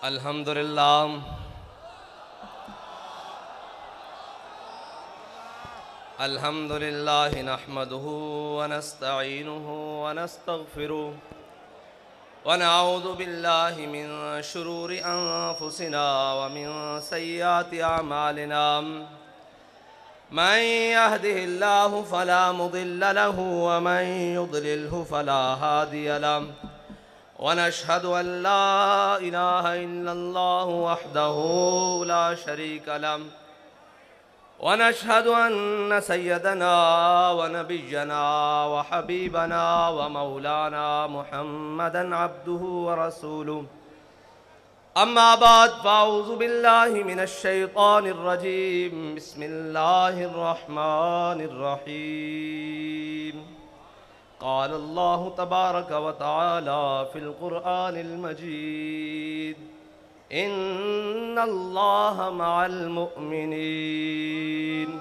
अल्हम्दुलिल्लाह अल्हम्दुलिल्लाह नहमदुहु व नस्तईनुहु व नस्तगफिरुहु व नऊज़ु बिल्लाहि मिन शुरूरि अनफुसिना व मिन सय्यिआति अमालिना मन यहदिहिल्लाहु फला मुदिल्ल लहु व मन युद्लिल्हु फला हादिय लहु व नशहदु अन ला इलाहा इल्लल्लाहु वहदहु ला शरीक लहु व नशहदु अन्न सय्यदना व नबिय्यना व हबीबना व मौलाना मुहम्मदन अब्दुहु व रसूलुहु अम्मा बाद फ़अऊज़ु बिल्लाहि मिनश शैतानिर रजीम बिस्मिल्लाहिर रहमानिर रहीम क़ाल अल्लाहु तबारक व तआला फ़िल क़ुरआनिल मजीद इन्नल्लाह मअल मुअमिनीन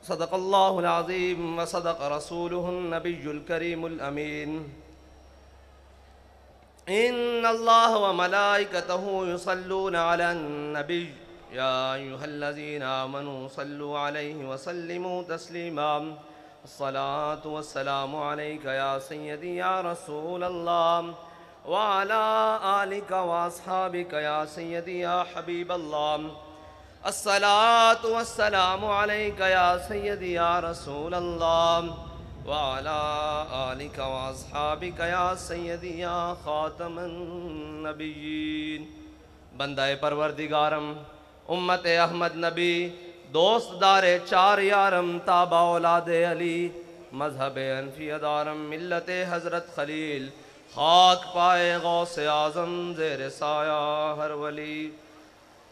सदक़ल्लाहुल अज़ीम व सदक़ रसूलुहुन नबियुल करीमुल अमीन इन्नल्लाह व मलाइकतहु युसल्लूना अलन नबी या अय्युहल्लज़ीना आमनू सल्लु अलैहि व सल्लिमू तस्लीमा अस्सलातु वस्सलामु अलैका या सय्यदी या रसूलल्लाह व अला आलिका व अस्हाबिका या सय्यदी या हबीबल्लाह अस्सलातु वस्सलामु अलैका या सय्यदी या रसूलल्लाह व अला आलिका व अस्हाबिका या सय्यदी या खातमन नबिय्यीन। बंदाए परवरदिगारम उम्मत अहमद नबी दोस्त दारे चार यारम ताबा औलादे अली मजहब अनफियदारम मिल्लत हज़रत खलील खाक पाए गौसे आज़म ज़ेर साया हर वली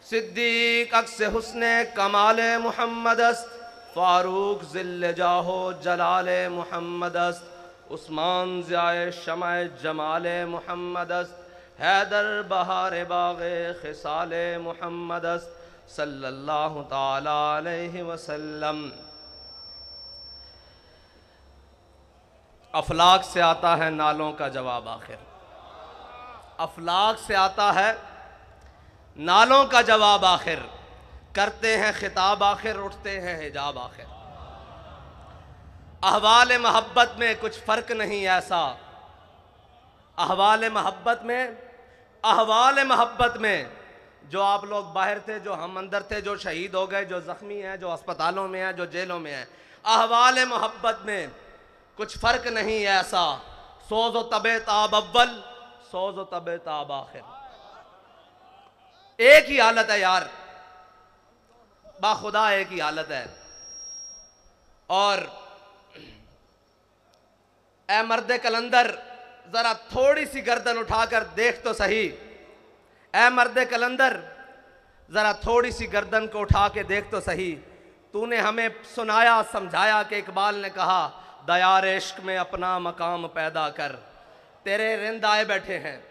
सिद्दीक अक्स हुस्ने कमाले मुहम्मद अस्त फ़ारूक ज़िल्ल जाहो जलाले मुहम्मद अस्त उस्मान ज़ियाए शमाए जमाले मुहम्मद अस्त हैदर बहार बाग़े खिसाले मुहम्मद अस्त सल्लल्लाहु ताला अलैहि वसल्लम। अफलाक से आता है नालों का जवाब आखिर, अफलाक से आता है नालों का जवाब आखिर, करते हैं खिताब आखिर, उठते हैं हिजाब आखिर। अहवाल मोहब्बत में कुछ फ़र्क नहीं ऐसा, अहवाल मोहब्बत में जो आप लोग बाहर थे, जो हम अंदर थे, जो शहीद हो गए, जो ज़ख्मी हैं, जो अस्पतालों में हैं, जो जेलों में हैं, अहवाल मोहब्बत में कुछ फ़र्क नहीं ऐसा। सोज़ व तबे ताब अव्वल, सोज़ व तबे ताब आखिर, एक ही हालत है यार, बाखुदा एक ही हालत है। और ए मर्द कलंदर ज़रा थोड़ी सी गर्दन उठाकर देख तो सही, ए मर्द कलंदर ज़रा थोड़ी सी गर्दन को उठा के देख तो सही। तूने हमें सुनाया समझाया कि इकबाल ने कहा दयार इश्क में अपना मकाम पैदा कर। तेरे रिंद आए बैठे हैं,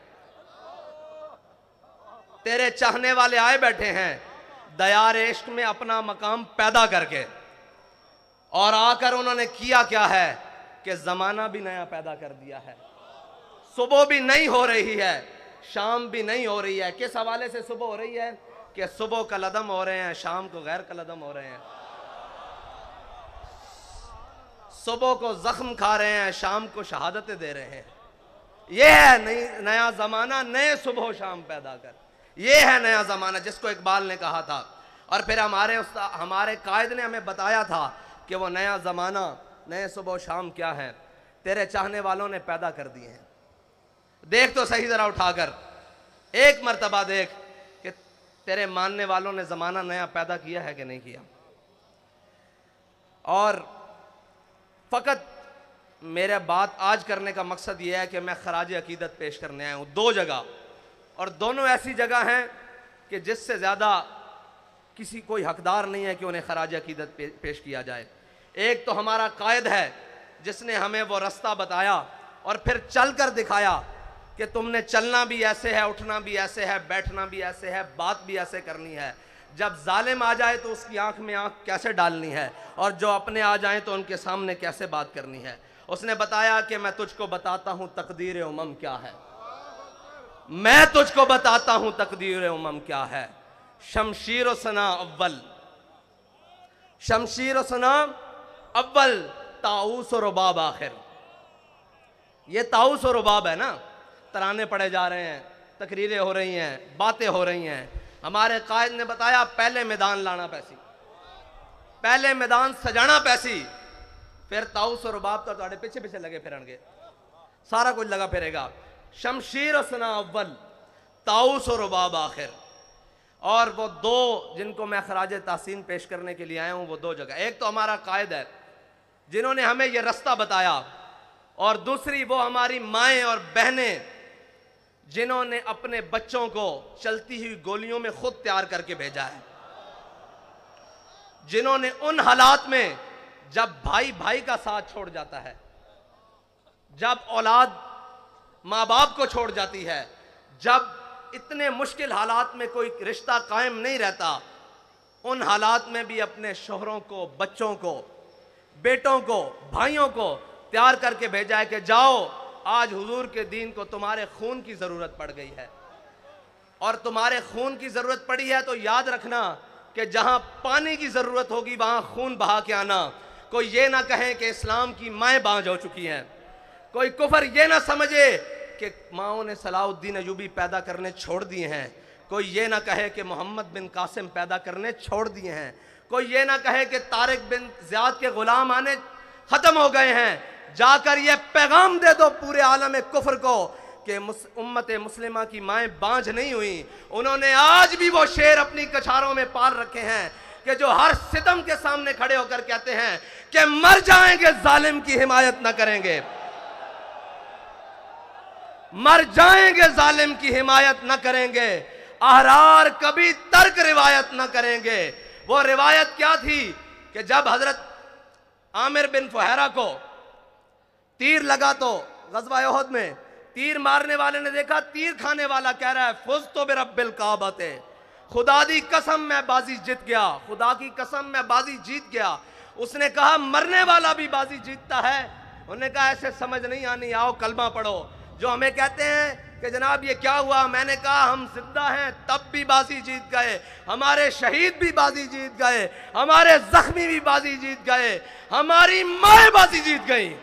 तेरे चाहने वाले आए बैठे हैं दयार इश्क में अपना मकाम पैदा करके, और आकर उन्होंने किया क्या है कि ज़माना भी नया पैदा कर दिया है। सुबह भी नई हो रही है, शाम भी नहीं हो रही है। किस हवाले से सुबह हो रही है कि सुबह कलदम हो रहे हैं, शाम को गैर कलदम हो रहे हैं। सुबह को जख्म खा रहे हैं, शाम को शहादतें दे रहे हैं। यह है नया ज़माना, नए सुबह शाम पैदा कर, यह है नया ज़माना जिसको इकबाल ने कहा था। और फिर हमारे कायद ने हमें बताया था कि वो नया ज़माना, नए सुबह शाम क्या है, तेरे चाहने वालों ने पैदा कर दिए हैं। देख तो सही ज़रा उठाकर, एक मर्तबा देख कि तेरे मानने वालों ने ज़माना नया पैदा किया है कि नहीं किया। और फ़कत मेरा बात आज करने का मकसद यह है कि मैं खराज अकीदत पेश करने आया हूँ दो जगह, और दोनों ऐसी जगह हैं कि जिससे ज़्यादा किसी कोई हकदार नहीं है कि उन्हें खराज अकीदत पेश किया जाए। एक तो हमारा कायद है जिसने हमें वो रास्ता बताया और फिर चल कर दिखाया कि तुमने चलना भी ऐसे है, उठना भी ऐसे है, बैठना भी ऐसे है, बात भी ऐसे करनी है। जब जालिम आ जाए तो उसकी आंख में आंख कैसे डालनी है, और जो अपने आ जाएं तो उनके सामने कैसे बात करनी है। उसने बताया कि मैं तुझको बताता हूँ तकदीर उमम क्या है। मैं तुझको बताता हूं तकदीर उमम क्या है। शमशीर व सना अव्वल, शमशीर व सना अव्वल, ताऊस और रुबाब आखिर। ये ताऊस और रुबाब है ना, तराने पढ़े जा रहे हैं, तकरीरें हो रही हैं, बातें हो रही हैं। हमारे कायद ने बताया पहले मैदान लाना पैसी, पहले मैदान सजाना पैसी, फिर ताऊस और रुबाब तो तुम्हारे पीछे पीछे लगे फिरनगे, सारा कुछ लगा फिरेगा। शमशीर और सना अव्वल, ताऊस और रुबाब आखिर। और वो दो जिनको मैं खराज तासीन पेश करने के लिए आया हूं, वो दो जगह, एक तो हमारा कायद है जिन्होंने हमें ये रास्ता बताया, और दूसरी वो हमारी माएँ और बहनें जिन्होंने अपने बच्चों को चलती हुई गोलियों में खुद तैयार करके भेजा है, जिन्होंने उन हालात में जब भाई भाई का साथ छोड़ जाता है, जब औलाद माँ बाप को छोड़ जाती है, जब इतने मुश्किल हालात में कोई रिश्ता कायम नहीं रहता, उन हालात में भी अपने शोहरों को, बच्चों को, बेटों को, भाइयों को तैयार करके भेजा है कि जाओ, आज हुजूर के दीन को तुम्हारे खून की जरूरत पड़ गई है, और तुम्हारे खून की जरूरत पड़ी है तो याद रखना कि जहां पानी की जरूरत होगी वहां खून बहा के आना। कोई ये ना कहे कि इस्लाम की माएँ बांझ हो चुकी हैं, कोई कुफर ये ना समझे कि माओं ने सलाउद्दीन अयूबी पैदा करने छोड़ दिए हैं, कोई ये ना कहे कि मोहम्मद बिन कासिम पैदा करने छोड़ दिए हैं, कोई ये ना कहे कि तारिक बिन ज़ियाद के गुलाम आने खत्म हो गए हैं। जाकर ये पैगाम दे दो पूरे आलम कुफर को कि उम्मत मुस्लिमा की माएँ बांझ नहीं हुई, उन्होंने आज भी वो शेर अपनी कछारों में पाल रखे हैं कि जो हर सितम के सामने खड़े होकर कहते हैं कि मर जाएंगे जालिम की हिमायत न करेंगे, मर जाएंगे जालिम की हिमायत न करेंगे, अहरार कभी तर्क रिवायत न करेंगे। वो रिवायत क्या थी कि जब हजरत आमिर बिन फुहैरा को तीर लगा तो गज़वा उहद में तीर मारने वाले ने देखा तीर खाने वाला कह रहा है फुज़ तो बिरब्बिल काबते, खुदा दी कसम मैं बाजी जीत गया, खुदा की कसम मैं बाजी जीत गया। उसने कहा मरने वाला भी बाजी जीतता है। उन्होंने कहा ऐसे समझ नहीं आनी, आओ कलमा पढ़ो। जो हमें कहते हैं कि जनाब ये क्या हुआ, मैंने कहा हम जिंदा हैं तब भी बाजी जीत गए, हमारे शहीद भी बाजी जीत गए, हमारे जख्मी भी बाजी जीत गए, हमारी माँ बाजी जीत गई।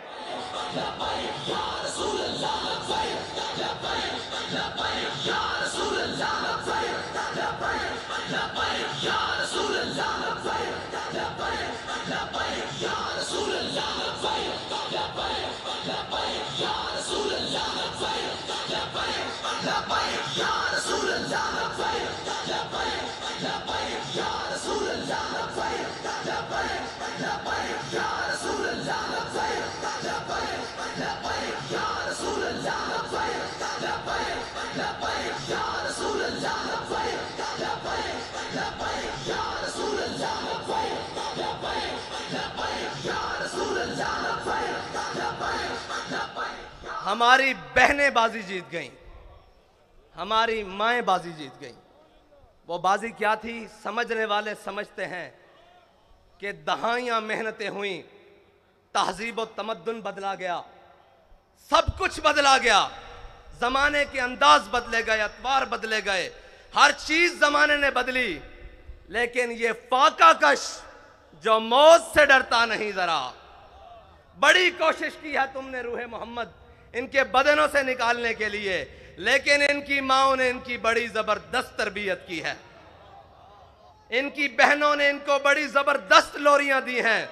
हमारी बहनें बाजी जीत गईं, हमारी माएँ बाजी जीत गईं। वो बाजी क्या थी, समझने वाले समझते हैं कि दहाइयाँ मेहनतें हुई, तहजीब व तमद्दुन बदला गया, सब कुछ बदला गया, जमाने के अंदाज बदले गए, अतवार बदले गए, हर चीज जमाने ने बदली, लेकिन ये फाका कश जो मौत से डरता नहीं, जरा बड़ी कोशिश की है तुमने रूहे मोहम्मद इनके बदनों से निकालने के लिए, लेकिन इनकी माओं ने इनकी बड़ी जबरदस्त तरबियत की है, इनकी बहनों ने इनको बड़ी जबरदस्त लोरियां दी हैं,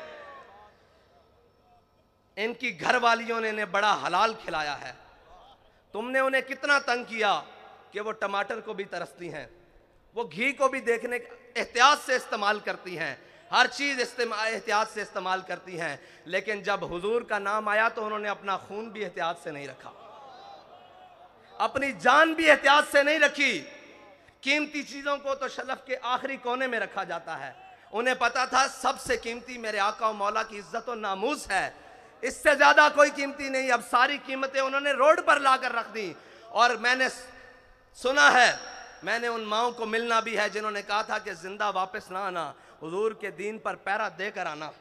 इनकी घरवालियों ने इन्हें बड़ा हलाल खिलाया है। तुमने उन्हें कितना तंग किया कि वो टमाटर को भी तरसती हैं, वो घी को भी देखने एहतियात से इस्तेमाल करती हैं, हर चीज़ एहतियात से इस्तेमाल करती हैं, लेकिन जब हुजूर का नाम आया तो उन्होंने अपना खून भी एहतियात से नहीं रखा, अपनी जान भी एहतियात से नहीं रखी। कीमती चीज़ों को तो शलफ के आखिरी कोने में रखा जाता है। उन्हें पता था सबसे कीमती मेरे आका और मौला की इज्जत और नामूस है, इससे ज़्यादा कोई कीमती नहीं। अब सारी कीमतें उन्होंने रोड पर लाकर रख दी। और मैंने सुना है, मैंने उन माओं को मिलना भी है जिन्होंने कहा था कि जिंदा वापस ना आना, हुजूर के दीन पर पैरा देकर आना।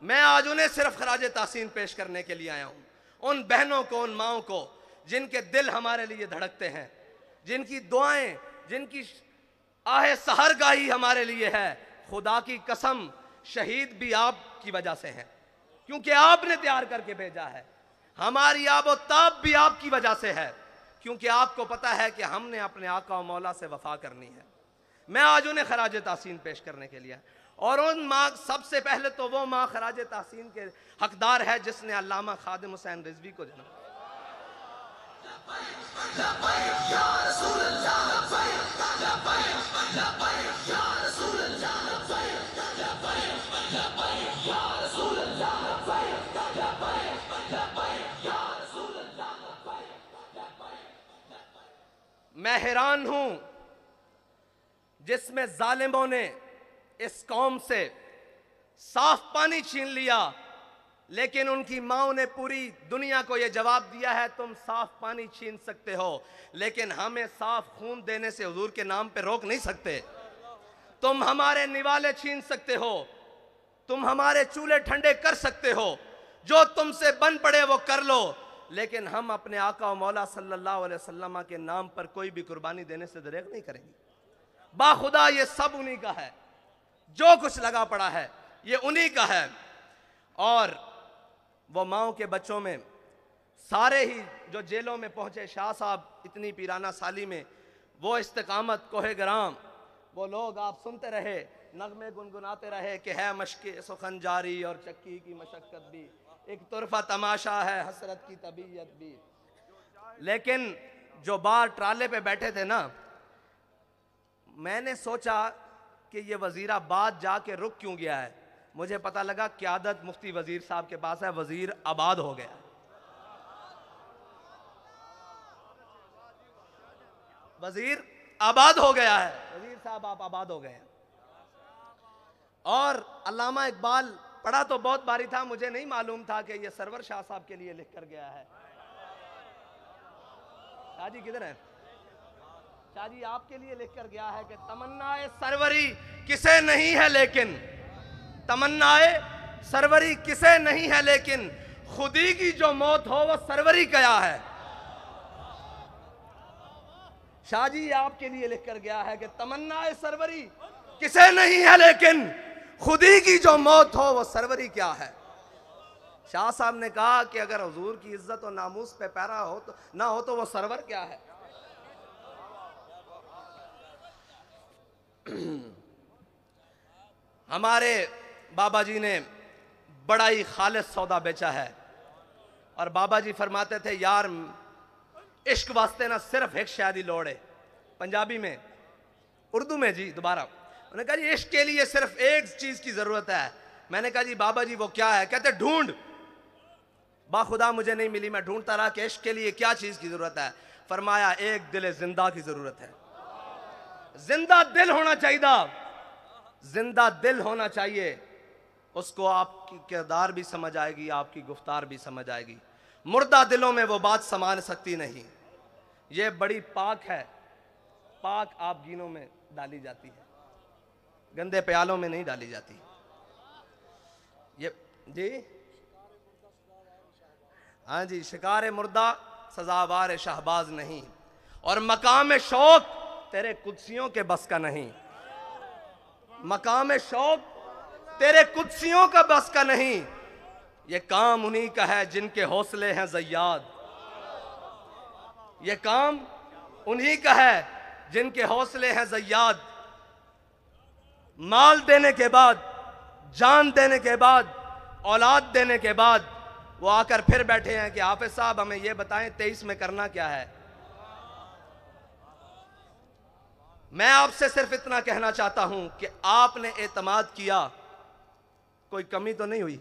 मैं आज उन्हें सिर्फ खराज तासीन पेश करने के लिए आया हूं, उन बहनों को, उन माओं को जिनके दिल हमारे लिए धड़कते हैं, जिनकी दुआएं, जिनकी आहे सहरगाही हमारे लिए है। खुदा की कसम, शहीद भी आपकी वजह से हैं, क्योंकि आपने तैयार करके भेजा है। हमारी आबो ताब भी आपकी वजह से है, क्योंकि आपको पता है कि हमने अपने आका और मौला से वफा करनी है। मैं आज उन्हें खराज तहसीन पेश करने के लिए, और उन माँ, सबसे पहले तो वो माँ खराज तहसीन के हकदार है जिसने अल्लामा खादिम हुसैन रिजवी को जन्म। मैं हैरान हूं जिसमें जालिमों ने इस कौम से साफ पानी छीन लिया, लेकिन उनकी माओ ने पूरी दुनिया को यह जवाब दिया है, तुम साफ पानी छीन सकते हो लेकिन हमें साफ खून देने से हुजूर के नाम पे रोक नहीं सकते। तुम हमारे निवाले छीन सकते हो, तुम हमारे चूल्हे ठंडे कर सकते हो, जो तुमसे बन पड़े वो कर लो, लेकिन हम अपने आका और मौला सल्लल्लाहु अलैहि वसल्लम के नाम पर कोई भी कुर्बानी देने से दरेक नहीं करेंगे। बाखुदा ये सब उन्हीं का है, जो कुछ लगा पड़ा है ये उन्हीं का है। और वो माओ के बच्चों में सारे ही जो जेलों में पहुंचे, शाह साहब इतनी पीराना साली में, वो इस्तिकामत कोहे ग्राम, वो लोग आप सुनते रहे, नगमे गुनगुनाते रहे कि है मशक़ सुखन जारी और चक्की की मशक्क़त भी, एक तुरफा तमाशा है हसरत की तबीयत भी। लेकिन जो बाहर ट्राले पे बैठे थे ना, मैंने सोचा कि ये वजीराबाद जाके रुक क्यों गया है। मुझे पता लगा क़यादत मुफ्ती वजीर साहब के पास है, वजीर आबाद हो गया। वजीर आबाद हो गया है, वजीर साहब आप आबाद हो गए। और अल्लामा इकबाल पढ़ा तो बहुत बारी था, मुझे नहीं मालूम था कि ये सरवर शाह साहब के लिए लिख कर गया है। शाह जी किधर है? शाह जी आपके लिए लिख कर गया है कि तमन्नाए सरवरी किसे नहीं है लेकिन, तमन्नाए सरवरी किसे नहीं है लेकिन, खुदी की जो मौत हो वो सरवरी क्या है। शाह जी आपके लिए लिख कर गया है कि तमन्नाए सरवरी किसे नहीं है लेकिन, खुदी की जो मौत हो वो सरवरी क्या है। शाह साहब ने कहा कि अगर हुजूर की इज्जत और नामूस पे पैरा हो तो ना हो तो वो सरवर क्या है। हमारे बाबा जी ने बड़ा ही खालिस सौदा बेचा है, और बाबा जी फरमाते थे यार इश्क वास्ते ना सिर्फ एक शादी लोड़ है। पंजाबी में, उर्दू में जी, दोबारा उन्होंने कहा जी इश्क के लिए सिर्फ एक चीज की जरूरत है। मैंने कहा जी बाबा जी वो क्या है? कहते ढूंढ। बाखुदा मुझे नहीं मिली, मैं ढूंढता रहा कि इश्क के लिए क्या चीज की जरूरत है। फरमाया एक दिल जिंदा की जरूरत है। जिंदा दिल होना चाहिए, जिंदा दिल होना चाहिए, उसको आपकी किरदार भी समझ आएगी, आपकी गुफ्तार भी समझ आएगी। मुर्दा दिलों में वो बात समा सकती नहीं। ये बड़ी पाक है, पाक आप गीनों में डाली जाती है, गंदे प्यालों में नहीं डाली जाती। ये जी हाँ जी, शिकार मुर्दा सजावार शहबाज नहीं, और मकाम शौक तेरे कुदसियों के बस का नहीं। मकाम शौक तेरे कुदसियों का बस का नहीं। ये काम उन्हीं का है जिनके हौसले हैं ज़य्याद। ये काम उन्हीं का है जिनके हौसले हैं ज़य्याद। माल देने के बाद, जान देने के बाद, औलाद देने के बाद वो आकर फिर बैठे हैं कि हाफिज साहब हमें ये बताएं 23 में करना क्या है। मैं आपसे सिर्फ इतना कहना चाहता हूं कि आपने एतमाद किया, कोई कमी तो नहीं हुई।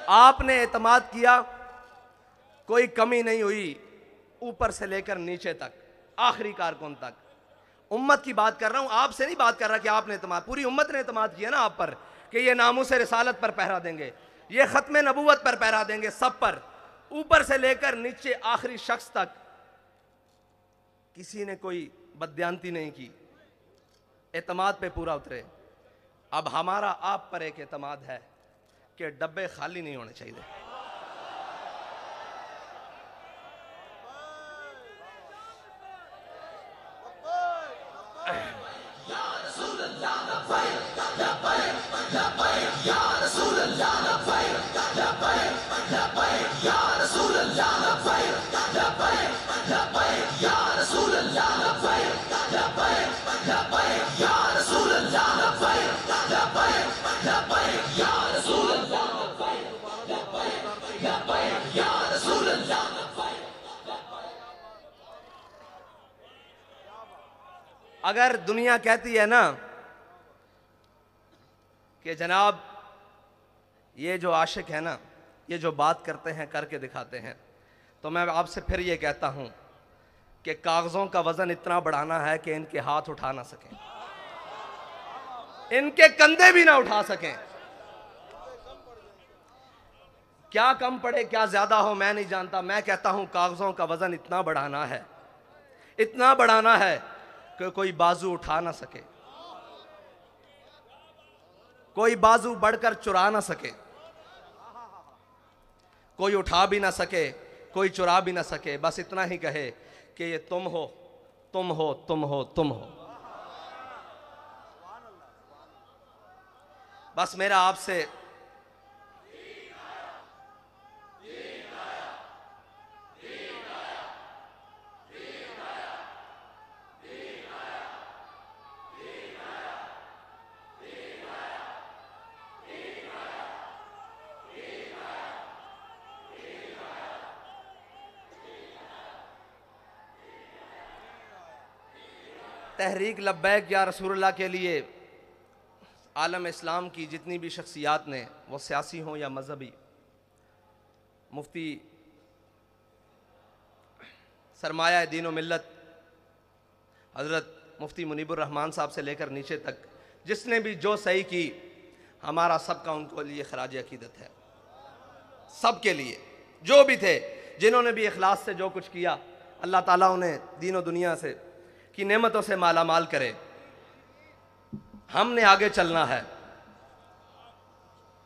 आपने एतमाद किया, कोई कमी नहीं हुई, ऊपर से लेकर नीचे तक, आखिरी कारकुन तक। उम्मत की बात कर रहा हूं, आपसे नहीं बात कर रहा कि आपने एतमाद, पूरी उम्मत ने एतमाद किया ना आप पर कि ये नामूस रिसालत पर पहरा देंगे, ये खत्म नबूवत पर पहरा देंगे, सब पर, ऊपर से लेकर नीचे आखिरी शख्स तक। किसी ने कोई बदयांती नहीं की, एतमाद पे पूरा उतरे। अब हमारा आप पर एक एतमाद है कि डब्बे खाली नहीं होने चाहिए। अगर दुनिया कहती है ना कि जनाब ये जो आशिक है ना, ये जो बात करते हैं करके दिखाते हैं, तो मैं आपसे फिर ये कहता हूं कि कागजों का वजन इतना बढ़ाना है कि इनके हाथ उठा ना सकें, इनके कंधे भी ना उठा सकें। क्या कम पड़े क्या ज्यादा हो मैं नहीं जानता, मैं कहता हूं कागजों का वजन इतना बढ़ाना है, इतना बढ़ाना है कि कोई बाजू उठा ना सके, कोई बाजू बढ़कर चुरा ना सके, कोई उठा भी ना सके, कोई चुरा भी ना सके। बस इतना ही कहे कि ये तुम हो, तुम हो, तुम हो, तुम हो। बस मेरा आपसे तहरीक लब्बैक या रसूलुल्लाह के लिए आलम इस्लाम की जितनी भी शख्सियात ने, वो सियासी हों या मजहबी, मुफ्ती सरमाया दीन व मिल्लत हज़रत मुफ्ती मुनीबुर रहमान साहब से लेकर नीचे तक जिसने भी जो सही की, हमारा सबका उनको लिए खराज अकीदत है। सब के लिए जो भी थे, जिन्होंने भी इखलास से जो कुछ किया, अल्लाह ताला उन्हें दीन व दुनिया से की नेमतों से माला माल करे। हमने आगे चलना है,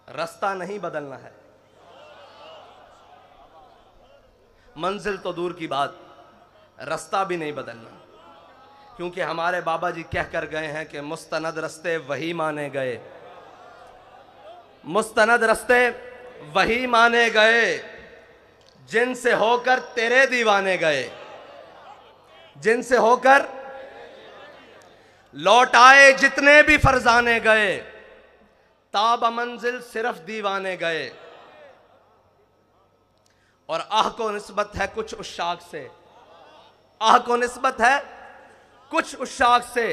रास्ता नहीं बदलना है। मंजिल तो दूर की बात, रास्ता भी नहीं बदलना, क्योंकि हमारे बाबा जी कह कर गए हैं कि मुस्तनद रस्ते वही माने गए, मुस्तनद रस्ते वही माने गए जिनसे होकर तेरे दीवाने गए, जिनसे होकर लौट आए जितने भी फरजाने गए, ताब मंजिल सिर्फ दीवाने गए। और आह को निस्बत है कुछ उशाक से, आह को निस्बत है कुछ उशाक से,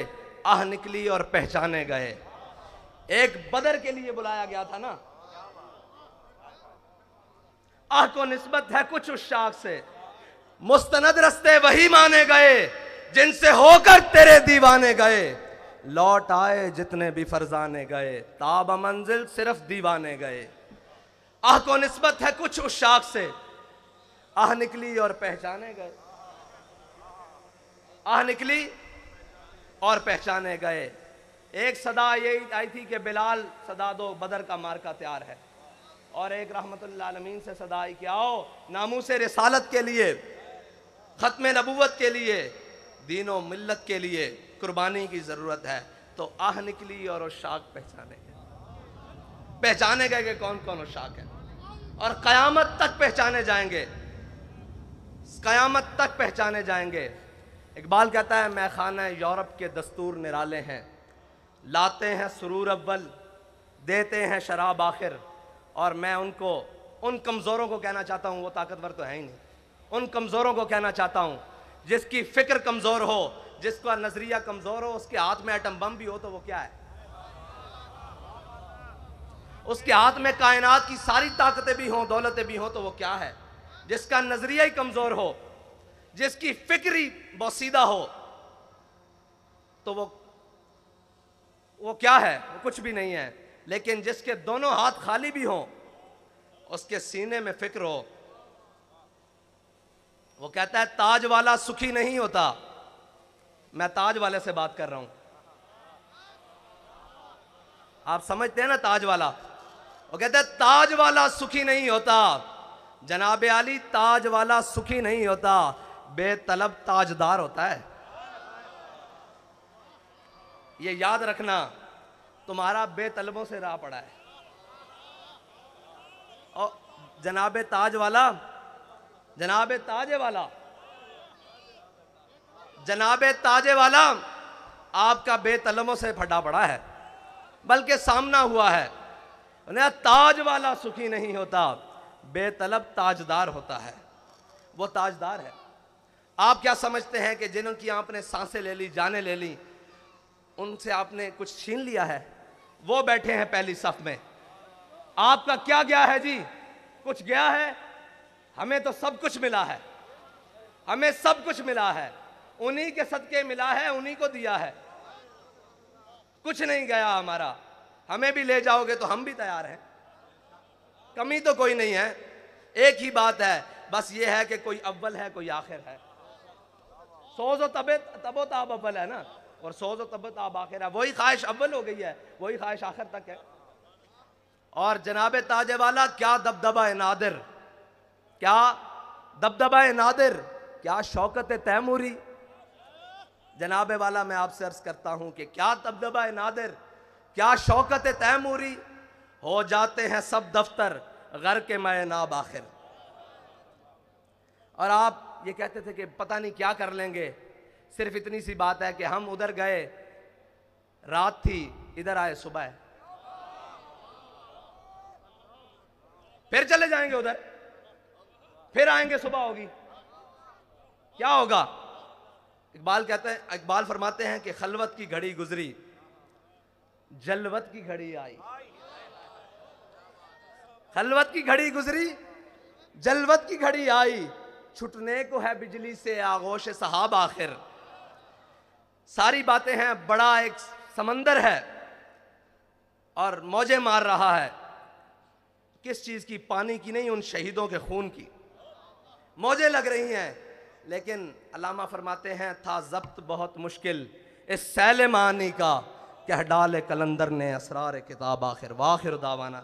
आह निकली और पहचाने गए। एक बदर के लिए बुलाया गया था ना, आह को निस्बत है कुछ उशाक से, मुस्तनद रस्ते वही माने गए जिनसे होकर तेरे दीवाने गए, लौट आए जितने भी फरजाने गए, ताब मंजिल सिर्फ दीवाने गए। आह को निस्बत है कुछ उशाक से, आह निकली और पहचाने गए, आह निकली और पहचाने गए। एक सदा यही आई थी कि बिलाल सदा दो, बदर का मार्का तैयार है। और एक रहमतुल्लिल आलमीन से सदा आई कि आओ नामूसे रिसालत के लिए, खत्म नबूवत के लिए, दीनो मिल्लत के लिए कुर्बानी की जरूरत है। तो आह निकली और उशाक पहचाने गए, पहचाने गए कि कौन कौन उशाक है, और कयामत तक पहचाने जाएंगे, कयामत तक पहचाने जाएंगे। इकबाल कहता है मैं खाना यूरोप के दस्तूर निराले हैं, लाते हैं सुरूर अव्वल, देते हैं शराब आखिर। और मैं उनको, उन कमज़ोरों को कहना चाहता हूँ, वो ताकतवर तो है ही नहीं, उन कमज़ोरों को कहना चाहता हूँ जिसकी फ़िक्र कमज़ोर हो, जिसका नज़रिया कमज़ोर हो, उसके हाथ में एटम बम भी हो तो वो क्या है, उसके हाथ में कायनात की सारी ताकतें भी हों, दौलतें भी हों तो वो क्या है। जिसका नज़रिया ही कमज़ोर हो, जिसकी फ़िक्र ही बोसीदा हो, तो वो क्या है, वो कुछ भी नहीं है। लेकिन जिसके दोनों हाथ खाली भी हों, उसके सीने में फ़िक्र हो, वो कहता है ताज वाला सुखी नहीं होता। मैं ताज वाले से बात कर रहा हूं, आप समझते हैं ना ताज वाला, वो कहते हैं ताज वाला सुखी नहीं होता। जनाब आली, ताज वाला सुखी नहीं होता, बेतलब ताजदार होता है। ये याद रखना, तुम्हारा बेतलबों से राह पड़ा है। और जनाबे ताज वाला, जनाबे ताजे वाला, जनाबे ताजे वाला आपका बेतलबों से फटा पड़ा है, बल्कि सामना हुआ है। ताज वाला सुखी नहीं होता, बेतलब ताजदार होता है। वो ताजदार है। आप क्या समझते हैं कि जिनकी आपने सांसें ले ली, जाने ले ली, उनसे आपने कुछ छीन लिया है? वो बैठे हैं पहली सफ में। आपका क्या गया है जी? कुछ गया है? हमें तो सब कुछ मिला है, हमें सब कुछ मिला है, उन्हीं के सदके मिला है, उन्हीं को दिया है, कुछ नहीं गया हमारा। हमें भी ले जाओगे तो हम भी तैयार हैं, कमी तो कोई नहीं है। एक ही बात है, बस ये है कि कोई अव्वल है, कोई आखिर है। सोज़ो तबो ताब अव्वल है ना, और सोज़ो तबो ताब आखिर है। वही ख्वाहिश अव्वल हो गई है, वही ख्वाहिश आखिर तक है। और जनाब ताजे वाला, क्या दबदबा है नादिर, क्या दबदबा है नादिर, क्या शौकत तैमूरी। जनाबे वाला, मैं आपसे अर्ज करता हूं कि क्या दबदबा है नादिर, क्या शौकत तैमूरी। हो जाते हैं सब दफ्तर घर के मैं नाब आखिर। और आप ये कहते थे कि पता नहीं क्या कर लेंगे। सिर्फ इतनी सी बात है कि हम उधर गए, रात थी, इधर आए सुबह, फिर चले जाएंगे उधर, फिर आएंगे, सुबह होगी, क्या होगा? इकबाल कहते हैं, इकबाल फरमाते हैं कि खलवत की घड़ी गुजरी, जलवत की घड़ी आई। खलवत की घड़ी गुजरी, जलवत की घड़ी आई, छुटने को है बिजली से आगोश सहाब आखिर। सारी बातें हैं, बड़ा एक समंदर है और मौजें मार रहा है। किस चीज की? पानी की नहीं, उन शहीदों के खून की मौजें लग रही हैं। लेकिन अल्लामा फरमाते हैं, था जब्त बहुत मुश्किल इस सैल मानी का, कह डाले कलंदर ने असरार किताब आखिर। वाखिर दावाना।